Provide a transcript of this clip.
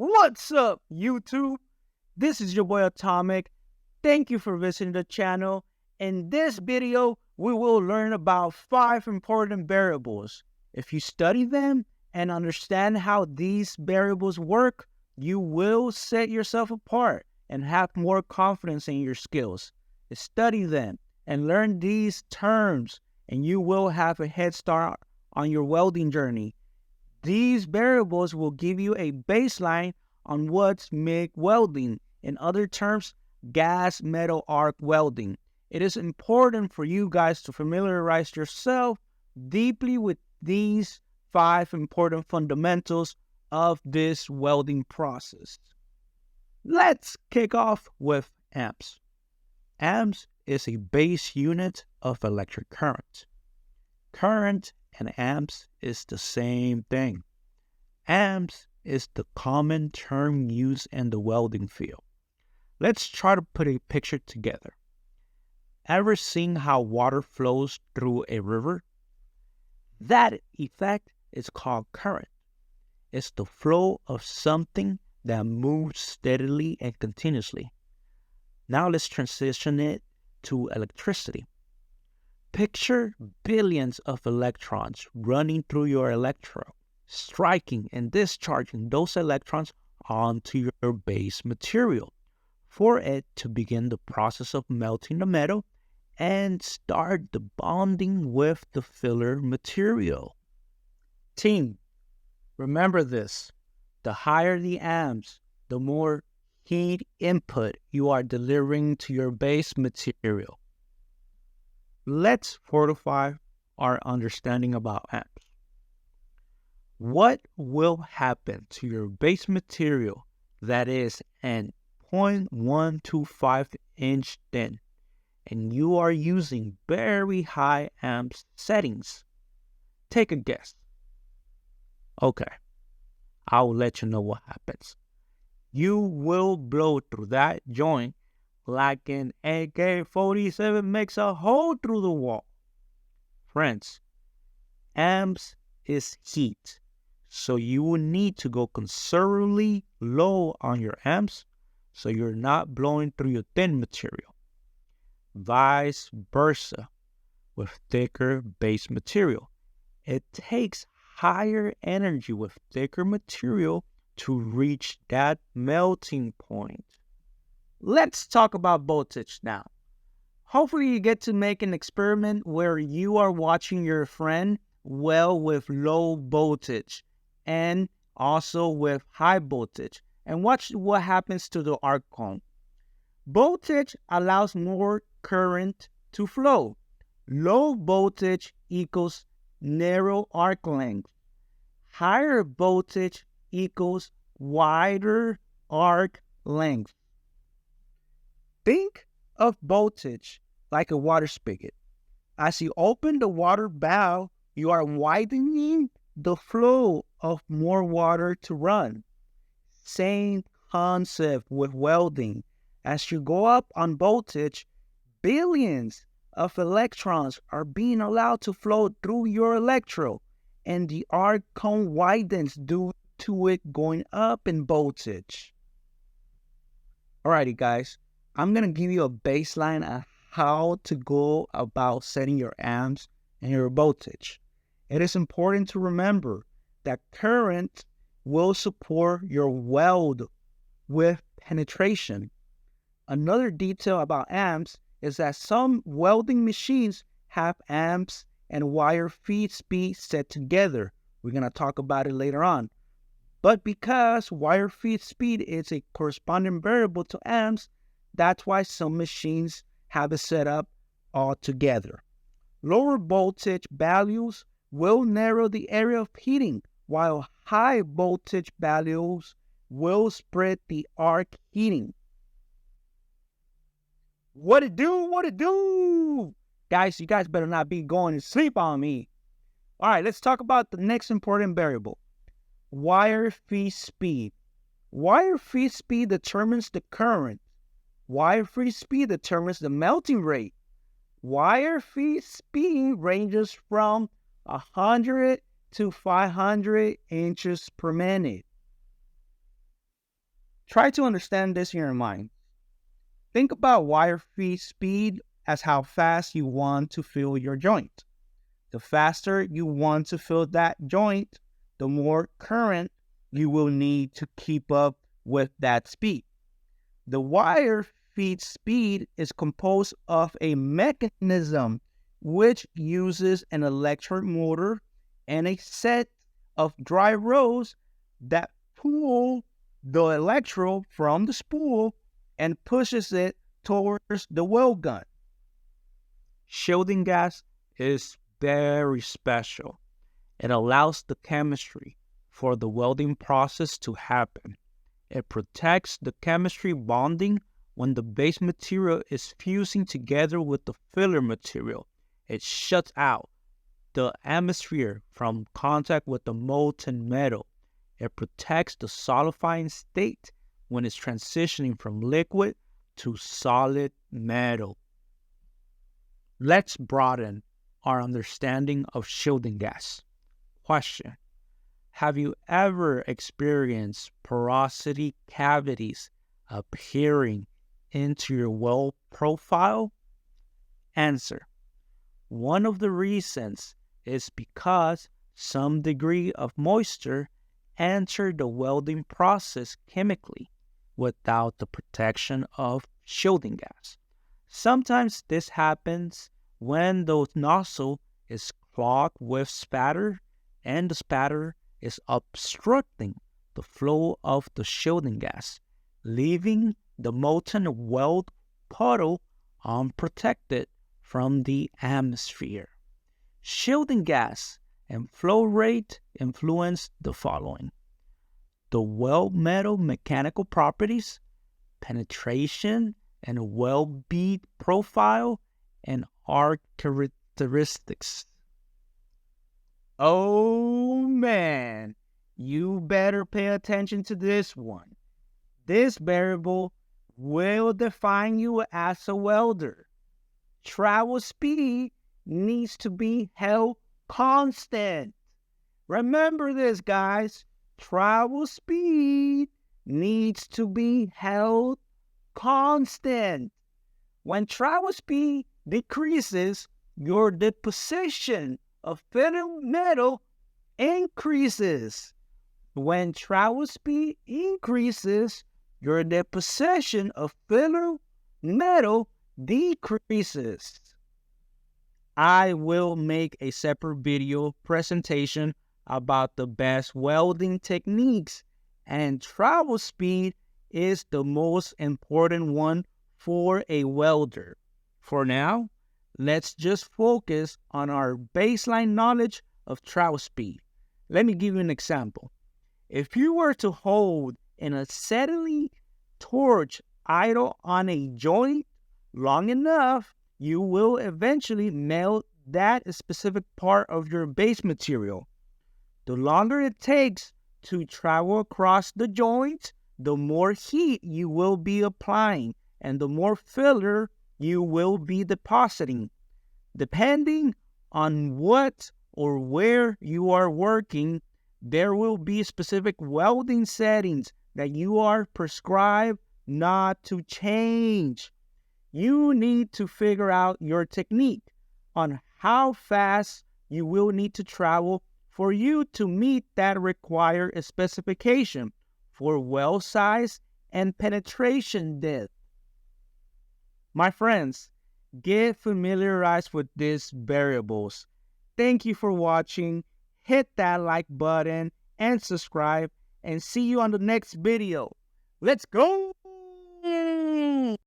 What's up, YouTube? This is your boy Atomic. Thank you for visiting the channel. In this video, we will learn about 5 important variables. If you study them and understand how these variables work, you will set yourself apart and have more confidence in your skills. Study them and learn these terms, and you will have a head start on your welding journey. These variables will give you a baseline on what's MIG welding. In other terms, gas metal arc welding. It is important for you guys to familiarize yourself deeply with these 5 important fundamentals of this welding process. Let's kick off with amps. Amps is a base unit of electric current. Current and amps is the same thing. Amps is the common term used in the welding field. Let's try to put a picture together. Ever seen how water flows through a river? That effect is called current. It's the flow of something that moves steadily and continuously. Now let's transition it to electricity. Picture billions of electrons running through your electrode, striking and discharging those electrons onto your base material for it to begin the process of melting the metal and start the bonding with the filler material. Team, remember this. The higher the amps, the more heat input you are delivering to your base material. Let's fortify our understanding about amps. What will happen to your base material that is an 0.125 inch thin and you are using very high amp settings? Take a guess. Okay, I'll let you know what happens. You will blow through that joint like an AK-47 makes a hole through the wall. Friends, amps is heat, so you will need to go considerably low on your amps so you're not blowing through your thin material. Vice versa with thicker base material. It takes higher energy with thicker material to reach that melting point. Let's talk about voltage now. Hopefully you get to make an experiment where you are watching your friend weld with low voltage and also with high voltage, and watch what happens to the arc cone. Voltage allows more current to flow. Low voltage equals narrow arc length. Higher voltage equals wider arc length. Think of voltage like a water spigot. As you open the water valve, you are widening the flow of more water to run. Same concept with welding. As you go up on voltage, billions of electrons are being allowed to flow through your electrode, and the arc cone widens due to it going up in voltage. Alrighty guys, I'm going to give you a baseline of how to go about setting your amps and your voltage. It is important to remember that current will support your weld with penetration. Another detail about amps is that some welding machines have amps and wire feed speed set together. We're going to talk about it later on. But because wire feed speed is a corresponding variable to amps, that's why some machines have it set up all together. Lower voltage values will narrow the area of heating, while high voltage values will spread the arc heating. What it do? What it do? Guys, you guys better not be going to sleep on me. All right, let's talk about the next important variable. Wire feed speed. Wire feed speed determines the current. Wire feed speed determines the melting rate. Wire feed speed ranges from 100 to 500 inches per minute. Try to understand this in your mind. Think about wire feed speed as how fast you want to fill your joint. The faster you want to fill that joint, the more current you will need to keep up with that speed. The wire feed speed is composed of a mechanism which uses an electrode motor and a set of drive rods that pull the electrode from the spool and pushes it towards the weld gun. Shielding gas is very special. It allows the chemistry for the welding process to happen. It protects the chemistry bonding when the base material is fusing together with the filler material. It shuts out the atmosphere from contact with the molten metal. It protects the solidifying state when it's transitioning from liquid to solid metal. Let's broaden our understanding of shielding gas. Question: have you ever experienced porosity cavities appearing into your weld profile? Answer: one of the reasons is because some degree of moisture entered the welding process chemically without the protection of shielding gas. Sometimes this happens when the nozzle is clogged with spatter and the spatter is obstructing the flow of the shielding gas, leaving the molten weld puddle unprotected from the atmosphere. Shielding gas and flow rate influence the following: the weld metal mechanical properties, penetration and weld bead profile, and arc characteristics. Oh man, you better pay attention to this one. This variable will define you as a welder. Travel speed needs to be held constant. Remember this, guys. Travel speed needs to be held constant. When travel speed decreases, your deposition of filler metal increases. When travel speed increases, your deposition of filler metal decreases. I will make a separate video presentation about the best welding techniques, and travel speed is the most important one for a welder. For now, let's just focus on our baseline knowledge of travel speed. Let me give you an example. If you were to hold an acetylene torch idle on a joint long enough, you will eventually melt that specific part of your base material. The longer it takes to travel across the joint, the more heat you will be applying and the more filler you will be depositing. Depending on what or where you are working, there will be specific welding settings that you are prescribed not to change. You need to figure out your technique on how fast you will need to travel for you to meet that required specification for weld size and penetration depth. My friends, get familiarized with these variables. Thank you for watching. Hit that like button and subscribe, and see you on the next video. Let's go!